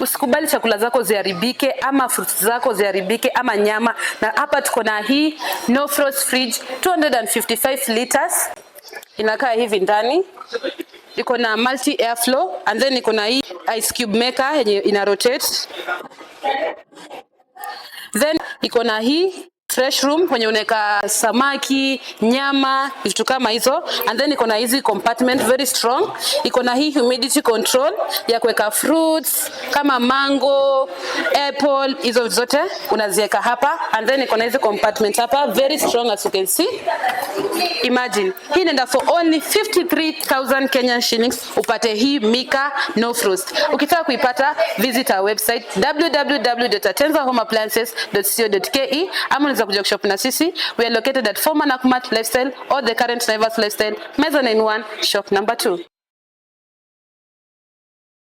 Usikubali chakula zako ziharibike ama fruits zako ziharibike ama nyama. Na hapa tuko na hii no frost fridge 255 liters. Inakaa hivi ndani. Iko na multi airflow and then iko na hii ice cube maker yenye ina rotate. Then iko na hii fresh room kwenye unaweka samaki, nyama, vitu kama hizo. And then iko na hizi compartment very strong. Iko na hii humidity control ya kuweka fruits kama mango, apple, hizo zote unaziweka hapa. And then iko na hizi compartment hapa very strong as you can see. Imagine, hii inaenda for only 53,000 Kenyan shillings upate hii Mika no frost. Ukitaka kuipata visit our website www.atenzahomeappliances.co.ke ama unaweza kuja kushop na sisi. We are located at former Nakumatt Lifestyle or the current Naivas Lifestyle, Mezzanine 1, shop number 2.